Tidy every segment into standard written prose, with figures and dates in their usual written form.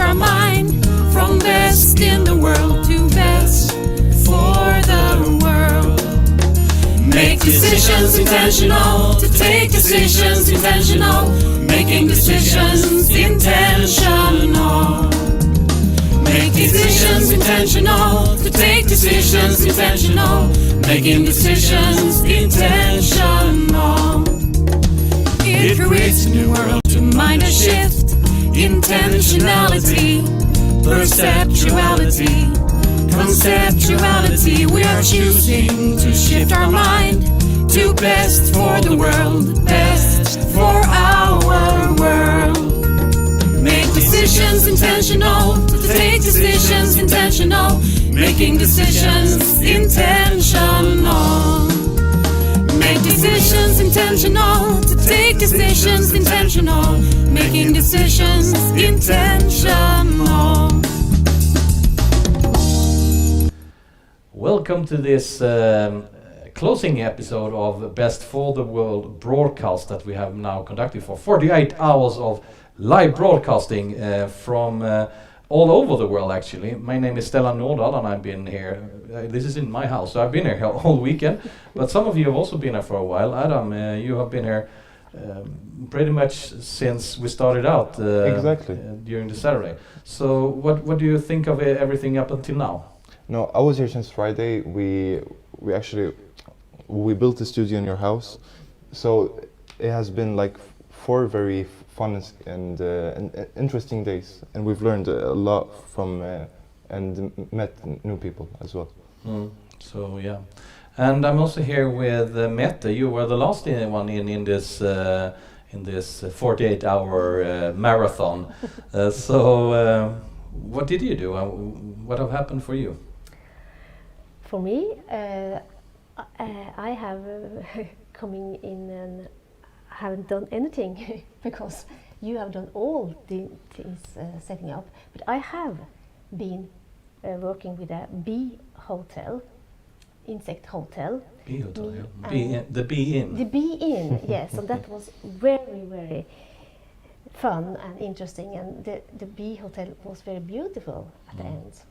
our mind from best in the world to best for the world. Make decisions intentional, to take decisions intentional, making decisions intentional. Make decisions intentional, to take decisions intentional, making decisions intentional. It creates a new world to mind a shift, intentionality, perceptuality, conceptuality. We are choosing to shift our mind to best for the world, best for our world. Make decisions intentional, to take decisions intentional, making decisions intentional. Make decisions intentional, to take decisions intentional, making decisions intentional. Welcome to this closing episode of Best for the World broadcast that we have now conducted for 48 hours of live broadcasting from all over the world actually. My name is Stellan Nordahl and I've been here, this is in my house, so I've been here all weekend, but some of you have also been here for a while. Adam, you have been here pretty much since we started out exactly during the Saturday. So what do you think of everything up until now? No, I was here since Friday. We built the studio in your house, so it has been like 4 very fun and interesting days, and we've learned a lot from and met new people as well. So yeah, and I'm also here with Mette. You were the last one in this 48-hour marathon. So what did you do? What have happened for you? For me, I have coming in and haven't done anything because you have done all the things setting up. But I have been working with a bee hotel, insect hotel. Bee hotel, yeah. The Bee Inn. The Bee Inn, yes. And that was very, very fun and interesting. And the bee hotel was very beautiful at the end.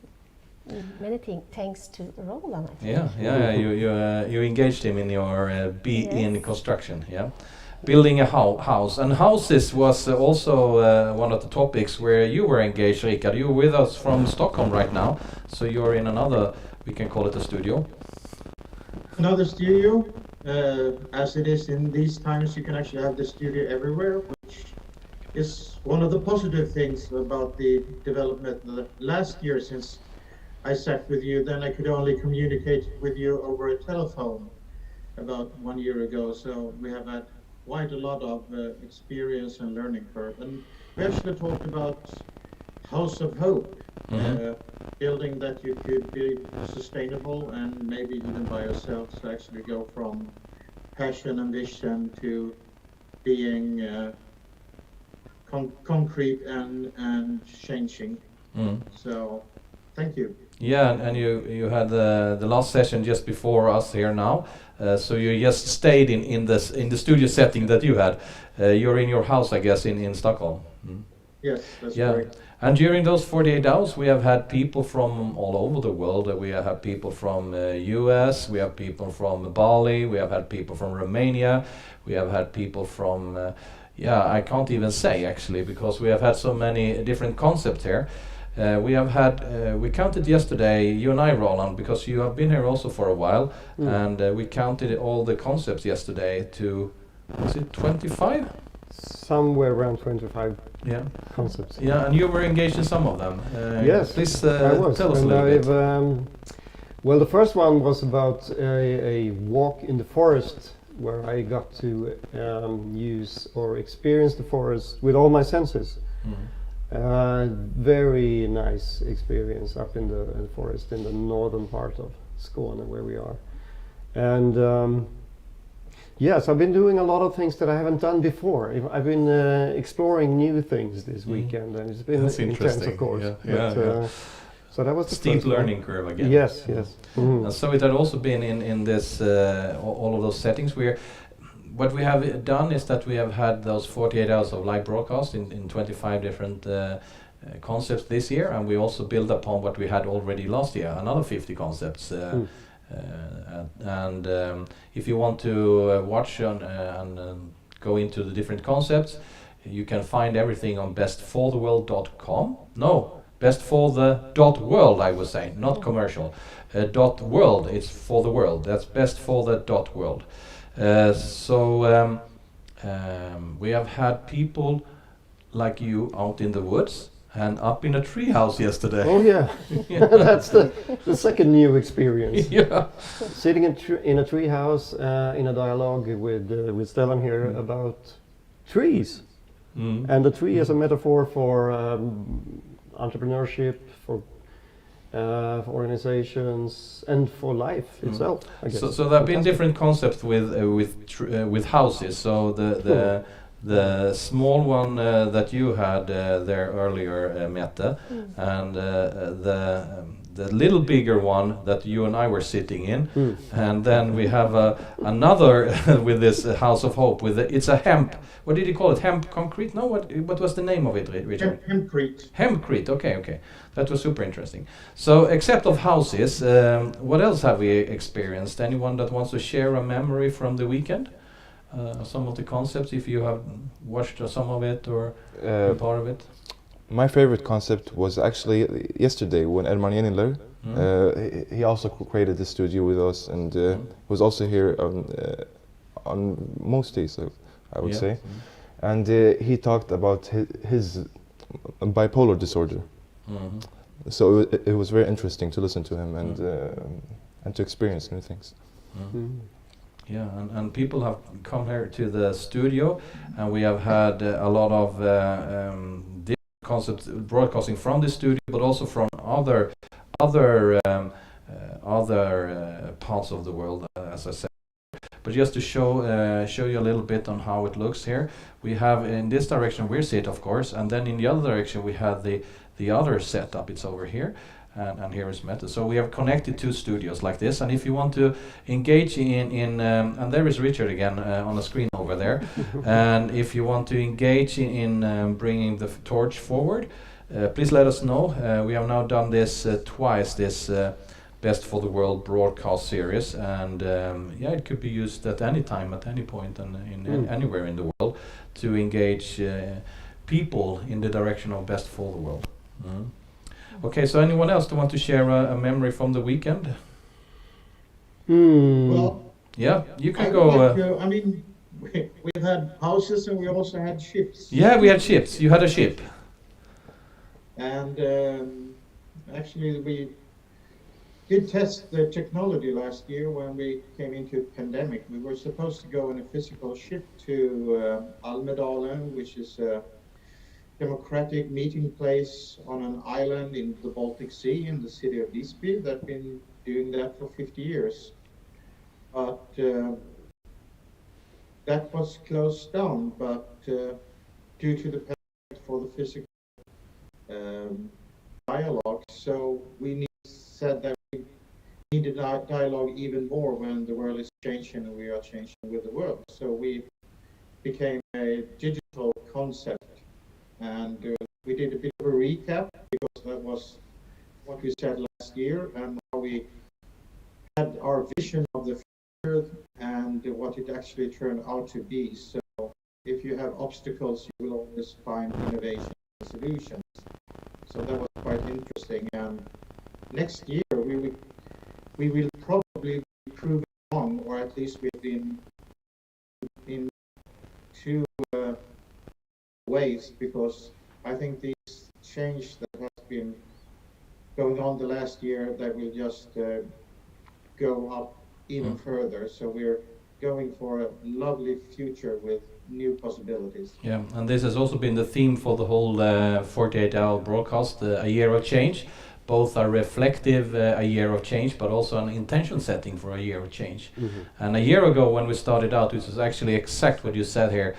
Many thanks to Roland, I think. Yeah. You engaged him in your Bee Inn construction, yeah. Building a house, and houses was also one of the topics where you were engaged, Rikard. You're with us from Stockholm right now, so you're in another, we can call it a studio. Another studio, as it is in these times, you can actually have the studio everywhere, which is one of the positive things about the development last year. Since I sat with you, then I could only communicate with you over a telephone about 1 year ago, so we have had quite a lot of experience and learning curve. And we actually talked about House of Hope, building that you could be sustainable and maybe even by yourself, to actually go from passion and vision to being concrete and changing. So thank you. Yeah, and you had the last session just before us here now, so you just stayed in the studio setting that you had. You're in your house, I guess, in Stockholm. Yes, that's correct. And during those 48 hours, we have had people from all over the world. We have had people from US, we have people from Bali, we have had people from Romania, we have had people from, I can't even say actually, because we have had so many different concepts here. We have had, we counted yesterday, you and I, Roland, because you have been here also for a while, and we counted all the concepts yesterday to, was it 25? Somewhere around 25 concepts. Yeah, and you were engaged in some of them. Yes, please I was. tell us a little bit. Well, the first one was about a walk in the forest, where I got to use or experience the forest with all my senses. Very nice experience up in the forest in the northern part of Skåne, where we are. And yes, I've been doing a lot of things that I haven't done before. I've been exploring new things this weekend, and it's been intense, of course. So that was the steep learning curve again. Yes. And so it had also been in this all of those settings where what we have done is that we have had those 48 hours of live broadcast in 25 different concepts this year, and we also build upon what we had already last year, another 50 concepts. If you want to watch and go into the different concepts, you can find everything on bestfortheworld.com. No, bestforthe.world, I was saying, not commercial. .world, it's for the world. That's bestforthe.world. We have had people like you out in the woods and up in a treehouse yesterday. Oh yeah, that's the second new experience. Yeah. Sitting in a tree house in a dialogue with Stellan here about trees, and the tree is a metaphor for entrepreneurship, for organizations, and for life itself. I guess. So there have been different concepts with houses. So the small one that you had there earlier, Mette, and the little bigger one that you and I were sitting in, and then we have another with this House of Hope. It's a hemp. What did you call it? Hemp concrete? No, what was the name of it, Richard? Hempcrete. Hempcrete. Okay. That was super interesting. So, except of houses, what else have we experienced? Anyone that wants to share a memory from the weekend? Some of the concepts, if you have watched some of it or been part of it? My favorite concept was actually yesterday when Erman Yeniler, he also created the studio with us, and was also here on most days, I would say. And he talked about his bipolar disorder. So it was very interesting to listen to him and to experience new things. Yeah, and people have come here to the studio, and we have had a lot of different concepts broadcasting from the studio, but also from other parts of the world, as I said. But just to show you a little bit on how it looks here, we have in this direction we sit, of course, and then in the other direction we have the other setup. It's over here. And here is Mette. So we have connected two studios like this, and if you want to engage in and there is Richard again on the screen over there, and if you want to engage in bringing the torch forward, please let us know. We have now done this twice, this Best for the World broadcast series, and it could be used at any time, at any point, and anywhere in the world to engage people in the direction of Best for the World. Okay, so anyone else want to share a memory from the weekend? Well, Yeah, you can I go. would like to- I mean, we've had houses and we also had ships. Yeah, we had ships. You had a ship. And actually, we did test the technology last year when we came into pandemic. We were supposed to go in a physical ship to Almedalen, which is a democratic meeting place on an island in the Baltic Sea in the city of Visby. They've been doing that for 50 years. But that was closed down, but due to the pandemic for the physical dialogue. So we said that we needed dialogue even more when the world is changing and we are changing with the world. So we became a digital concept. And we did a bit of a recap because that was what we said last year, and now we had our vision of the future and what it actually turned out to be. So if you have obstacles, you will always find innovation and solutions. So that was quite interesting. And next year we will probably be proven wrong, or at least we've been in two ways, because I think this change that has been going on the last year, that will just go up even further. So we're going for a lovely future with new possibilities. Yeah, and this has also been the theme for the whole 48-hour broadcast, a year of change. Both are reflective, a year of change, but also an intention setting for a year of change. And a year ago when we started out, which was actually exact what you said here,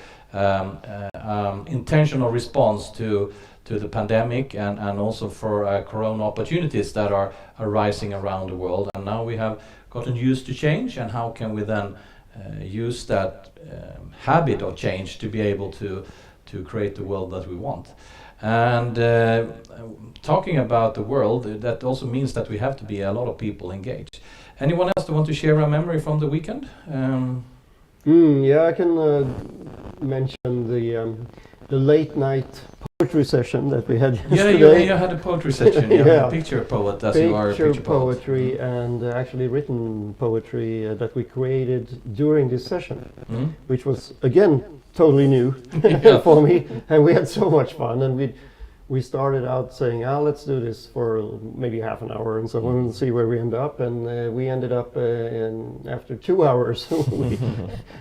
intentional response to the pandemic and also for corona opportunities that are arising around the world. And now we have gotten used to change, and how can we then use that habit of change to be able to create the world that we want. And talking about the world, that also means that we have to be a lot of people engaged. Anyone else that want to share a memory from the weekend? Yeah, I can mention the late night poetry session that we had Yeah, yesterday. you had a poetry session. You Yeah. a picture poet, as you are a Picture picture poet. poetry and actually written poetry that we created during this session, Mm? which was again totally new Yeah. for me, and we had so much fun. And we started out saying, let's do this for maybe half an hour and so on and see where we end up. And we ended up after 2 hours,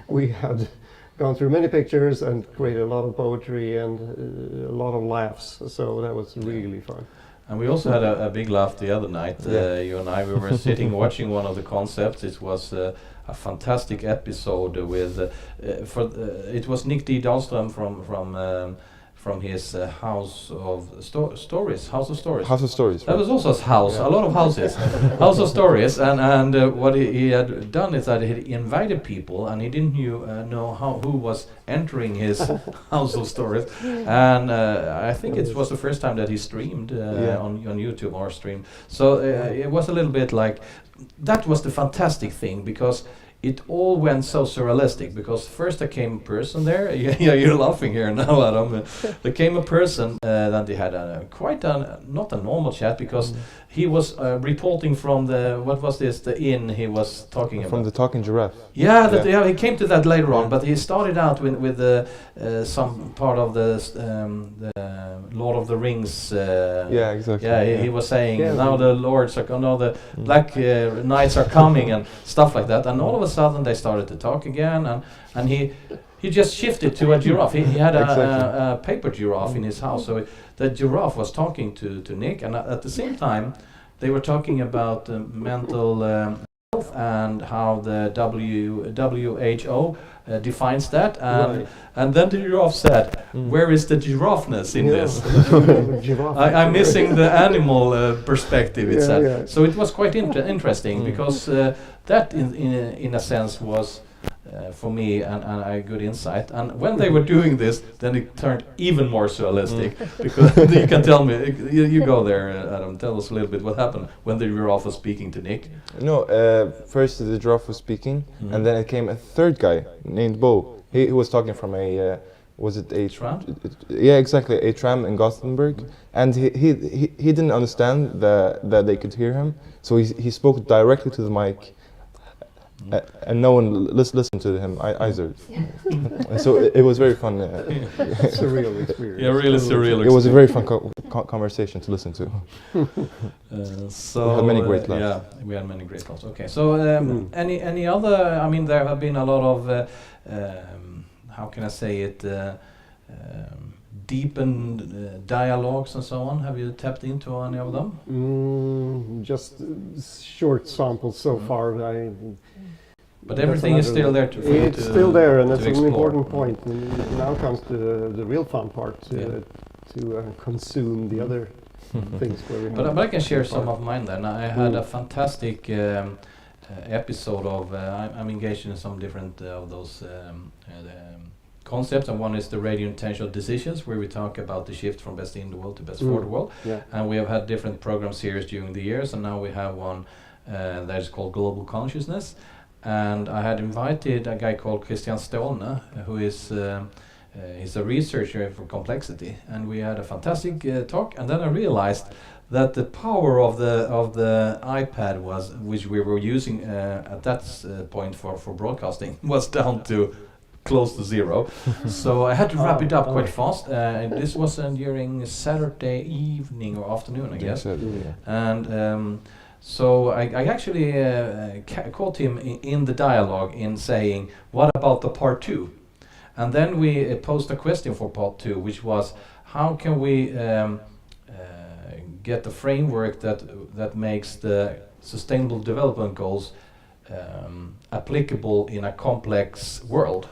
we had gone through many pictures and created a lot of poetry and a lot of laughs. So that was really fun. And we also had a big laugh the other night. You and I, we were sitting watching one of the concepts. It was a fantastic episode with, it was Nick D. Dahlström from his House of Stories. House of Stories. That Right? was also his house, a lot of houses, House of Stories, and what he had done is that he invited people, and he didn't know who was entering his House of Stories, and I think it was the first time that he streamed on YouTube or streamed. So it was a little bit like, that was the fantastic thing, because it all went so surrealistic, because first there came a person there. Yeah, you're laughing here now, Adam. There came a person, then they had not a normal chat, because he was reporting from the inn he was talking about. From the Talking Giraffe. Yeah, he came to that later on, but he started out with some part of the Lord of the Rings. Yeah, exactly. Yeah, he was saying, Yeah. now the lords are now the black knights are coming and stuff like that, and all of a sudden they started to talk again, and he just shifted to a giraffe. He had a paper giraffe in his house, so the giraffe was talking to Nick, and at the same time they were talking about mental health and how the WHO defines that, and then the giraffe said, "Where is the giraffeness in this? I'm missing the animal perspective." It said. So it was quite interesting, because that, in a sense, was for me and a good insight. And when they were doing this, then it turned even more surrealistic, because you can tell me, you go there, Adam. Tell us a little bit what happened when the giraffe was speaking to Nick. No, first the giraffe was speaking, and then it came a third guy named Bo. He was talking from a, was it a Tram? Yeah, exactly, a tram in Gothenburg, and he didn't understand that they could hear him, so he spoke directly to the mic, and no one listened to him either. And so it was very fun. Surreal experience. Yeah, really surreal. It was a very fun conversation to listen to. So we had many great laughs. Yeah, we had many great laughs. Okay, so any other? I mean, there have been a lot of how can I say it? Deepened dialogues and so on. Have you tapped into any of them? Just short samples so far. But everything is still there for you It's still there, and that's an explore. important point. And now comes the real fun part, to consume the other things. Where we But I can share some of mine then. I had a fantastic episode of, I'm engaged in some different of those concepts, and one is the radio intentional decisions, where we talk about the shift from best in the world to best for the world. Yeah. And we have had different program series during the years, and now we have one that is called Global Consciousness. And I had invited a guy called Christian Stolne, who is he's a researcher for complexity, and we had a fantastic talk. And then I realized that the power of the iPad was, which we were using at that point for broadcasting, was down to close to zero. So I had to wrap it up quite fast. This was during Saturday evening or afternoon, I guess. And so I actually caught him in the dialogue in saying, "What about the part 2?" And then we posed a question for part 2, which was, how can we get the framework that makes the Sustainable Development Goals applicable in a complex world,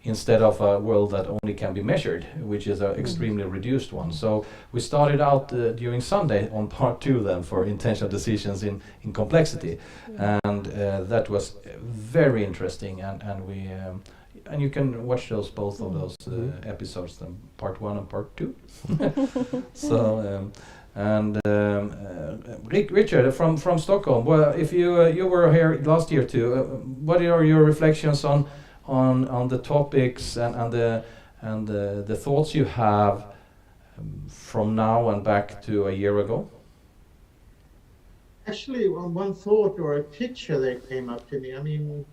instead of a world that only can be measured, which is an extremely reduced one. So we started out during Sunday on part 2 then for intentional decisions in complexity, and that was very interesting, and we and you can watch those both of those episodes, part 1 and part 2. So Richard from Stockholm. Well, if you were here last year too, what are your reflections on the topics and the thoughts you have from now and back to a year ago? Actually, one thought or a picture that came up to me. I mean,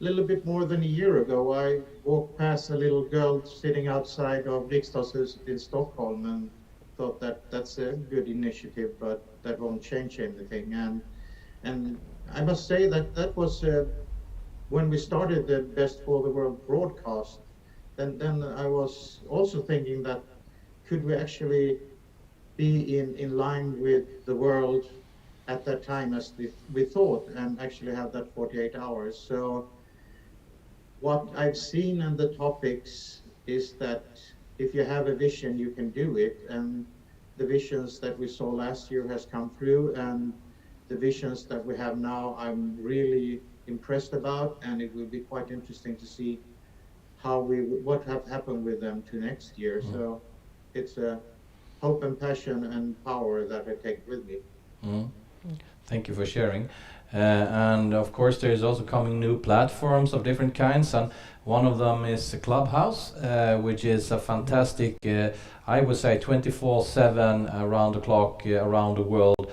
a little bit more than a year ago, I walked past a little girl sitting outside of Riksdagshuset in Stockholm and thought that that's a good initiative, but that won't change anything. And I must say that was when we started the Best for the World broadcast. Then I was also thinking that could we actually be in line with the world at that time as we thought, and actually have that 48 hours. So what I've seen in the topics is that if you have a vision, you can do it. And the visions that we saw last year has come through, and the visions that we have now, I'm really impressed about, and it will be quite interesting to see what have happened with them to next year. So it's a hope and passion and power that I take with me. Thank you for sharing. And of course there is also coming new platforms of different kinds, and one of them is Clubhouse, which is a fantastic, I would say 24/7 around the clock, around the world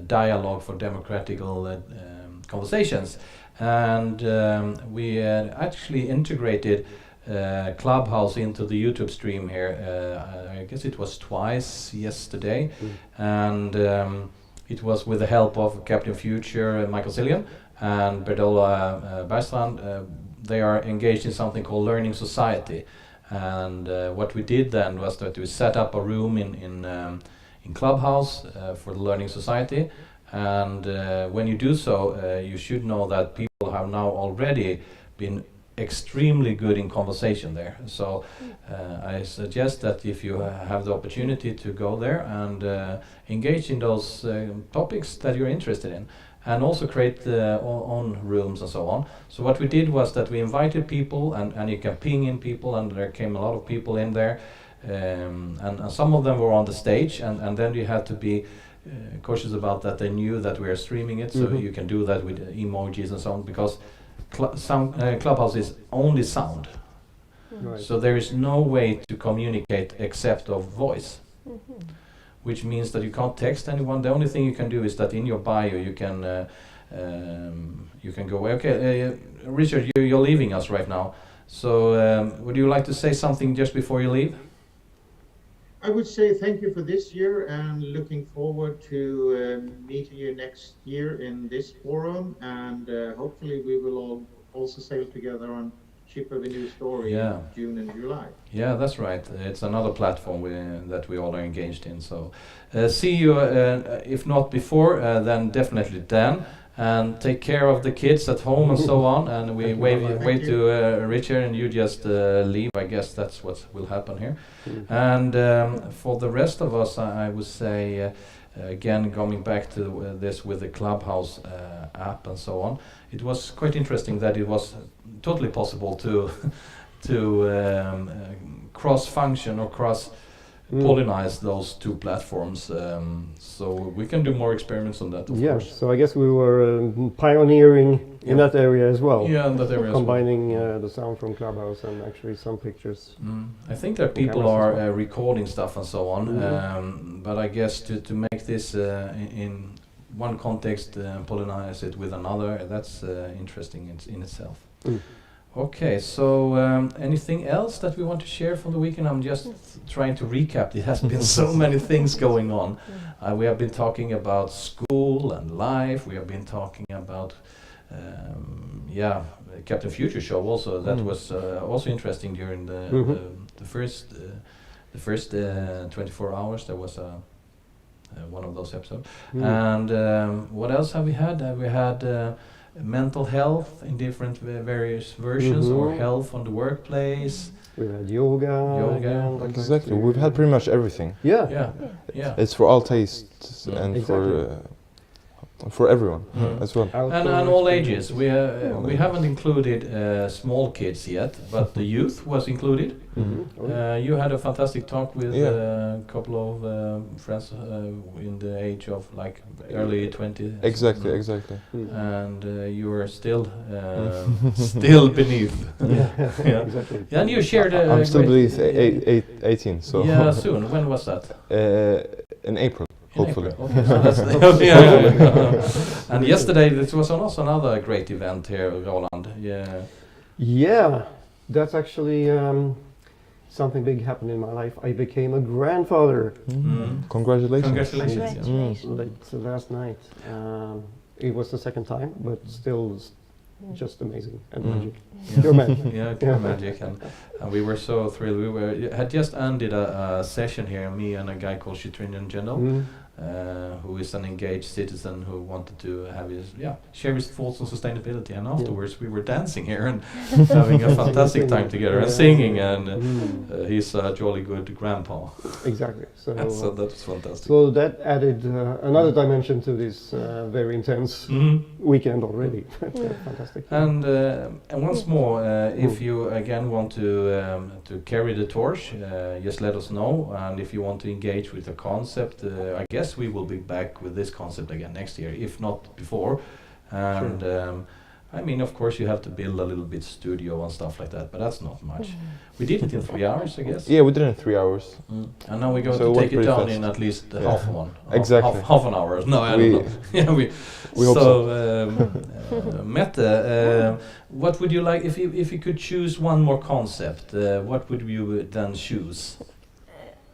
dialogue for democratical conversations. And we actually integrated Clubhouse into the YouTube stream here. I guess it was twice yesterday, and it was with the help of Captain Future, Michael Cillian, and Berdola Bergstrand. They are engaged in something called Learning Society, and what we did then was that we set up a room in Clubhouse for the Learning Society. And when you do so, you should know that people have now already been extremely good in conversation there. So I suggest that if you have the opportunity to go there and engage in those topics that you're interested in, and also create own rooms and so on. So what we did was that we invited people, and you can ping in people, and there came a lot of people in there, and some of them were on the stage, and then you had to be cautious about that. They knew that we are streaming it, so you can do that with emojis and so on, because Clubhouse is only sound. Right. So there is no way to communicate except of voice, which means that you can't text anyone. The only thing you can do is that in your bio you can go, okay, Richard, you're leaving us right now, so would you like to say something just before you leave? I would say thank you for this year, and looking forward to meeting you next year in this forum, and hopefully we will all also sail together on Ship of a New Story in June and July. Yeah, that's right. It's another platform that we all are engaged in. So see you, if not before, then definitely then. And take care of the kids at home and so on. And we wait to Richard, and you just leave. I guess that's what will happen here. And for the rest of us, I would say, again, coming back to this with the Clubhouse app and so on, it was quite interesting that it was totally possible to cross-function or cross-pollinize those two platforms. So we can do more experiments on that, of course. So I guess we were pioneering in that area as well. Yeah, in that area combining the sound from Clubhouse and actually some pictures. I think that people are recording stuff and so on, but I guess to make this in one context, pollinize it with another, that's interesting in itself. Okay, so anything else that we want to share from the weekend? I'm just trying to recap. There has been so many things going on. We have been talking about school and life. We have been talking about, Captain Future show also. That was also interesting during the first 24 hours. There was one of those episodes. And what else have we had? We had mental health in different various versions, or health on the workplace. We had yoga. Exactly. We've had pretty much everything. Yeah. It's for all tastes and for for everyone Mm. as well. And Outdoor all experiences. ages. We haven't included small kids yet, but the youth was included. Oh, yeah. You had a fantastic talk with Yeah. a couple of friends in the age of like early 20s. Exactly, exactly. And you were still still beneath. Yeah. Exactly. And you shared. I'm still great- believe 18, so Yeah, soon. When was that? in April, In hopefully. April. Okay, so that's yeah. And yesterday this was also another great event here, Roland. Yeah. Yeah, that's actually something big happened in my life. I became a grandfather Congratulations. Congratulations. Yeah. late last night. It was the second time, but still just amazing and magic. Pure magic. Yeah, pure magic, and we were so thrilled. We had just ended a session here, me and a guy called Shitrinian Jindal, who is an engaged citizen who wanted to have share his thoughts on sustainability. And afterwards, we were dancing here and having a fantastic time together and singing. And he's a jolly good grandpa. Exactly. So, So that was fantastic. so that added another dimension to this very intense weekend already. Fantastic. And once more, if you again want to carry the torch, just let us know. And if you want to engage with the concept, I guess we will be back with this concept again next year, if not before. And I mean, of course, you have to build a little bit studio and stuff like that, but that's not much. We did it in 3 hours, I guess. Yeah, we did it in 3 hours. And now we're going So to it take went it pretty down fast. in at least Yeah. half one. Exactly. Half an hour. No, I We- don't know. Yeah, we hope so. Mette, what would you like if you could choose one more concept? What would you then choose?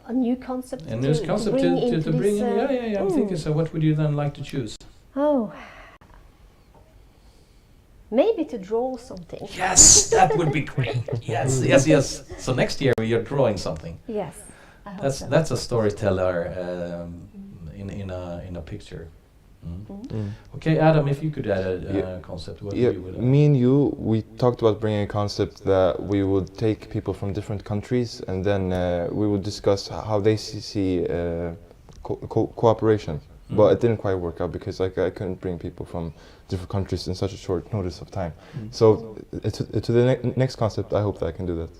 A new concept. A new concept bring to into bring this, in? Yeah. I'm thinking so. What would you then like to choose? Oh, maybe to draw something. Yes, that would be great. Yes. So next year you're drawing something. Yes, I hope so. That's a storyteller in a picture. Okay, Adam, if you could add a concept, what Yeah, you would me and you, we talked about bringing a concept that we would take people from different countries and then we would discuss how they see cooperation. But it didn't quite work out because I couldn't bring people from different countries in such a short notice of time. So to the next concept, I hope that I can do that.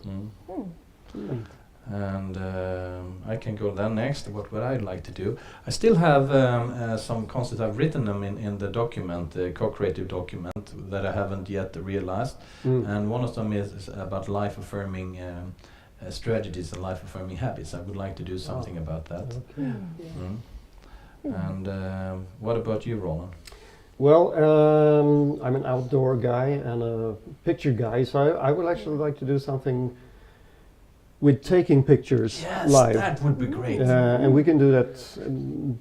And I can go then next. What would I like to do? I still have some concepts. I've written them in the document, the co-creative document, that I haven't yet realized. And one of them is about life-affirming strategies and life-affirming habits. I would like to do something about that. And what about you, Roland? Well, I'm an outdoor guy and a picture guy, so I would actually like to do something with taking pictures live. That would be great. And we can do that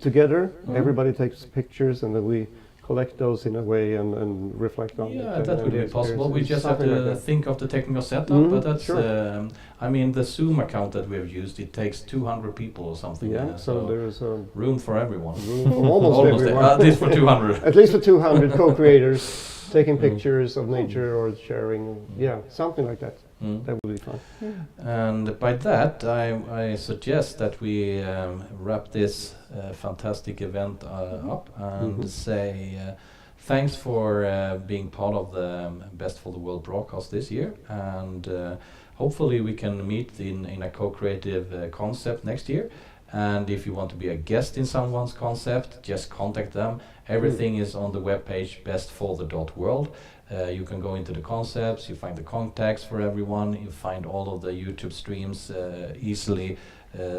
together. Everybody takes pictures and then we collect those in a way and reflect on it. Yeah, that would the be possible. We experience. just have Something to like that. think of the technical setup, but that's, sure. I mean, the Zoom account that we have used, it takes 200 people or something. Yeah, so there's a room for everyone. room for almost everyone. At least for 200. At least for 200 co-creators taking pictures of nature or sharing, something like that. That would be fun. And by that, I suggest that we wrap this fantastic event up and say thanks for being part of the Best for the World broadcast this year. And hopefully we can meet in a co-creative concept next year. And if you want to be a guest in someone's concept, just contact them. Everything is on the webpage bestforthe.world. You can go into the concepts, you find the contacts for everyone, you find all of the YouTube streams easily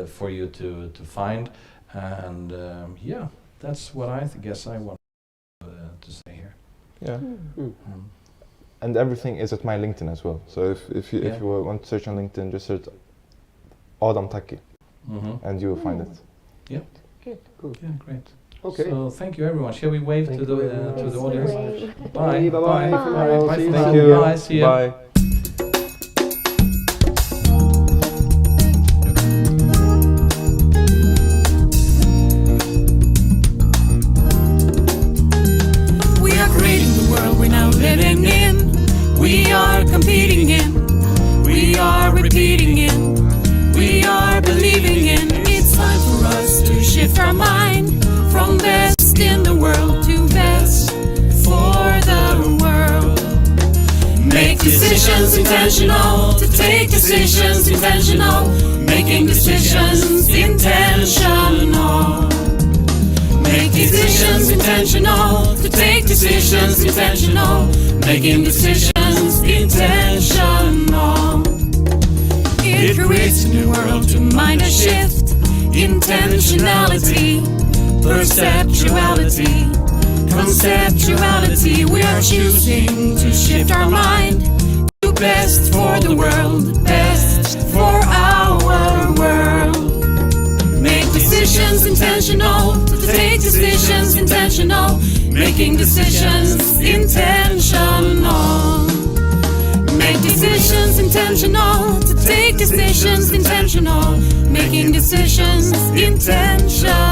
for you to find. And that's what I guess I want to say here. Yeah. And everything is at my LinkedIn as well. So if you want to search on LinkedIn, just search Adam Taki and you will find it. Yeah. Good. Cool. Yeah, great. Okay. So thank you everyone. Shall we wave Thank to you the very much. to the Yes, audience? wave. Bye. Bye. Bye. Bye. Bye. See you for Thank now. you. Bye. See you. Bye. We are creating the world we're now living in. We are competing in. We are repeating in. We are believing in. It's time for us to shift our mind from best in the world to best decisions intentional, to take decisions intentional, making decisions intentional. Make decisions intentional, to take decisions intentional, making decisions intentional. It creates a new world to mind a shift, intentionality, perceptuality, conceptuality. We are choosing to shift our mind to best for the world, best for our world. Make decisions intentional, to take decisions intentional, making decisions intentional. Make decisions intentional, to take decisions intentional, making decisions intentional.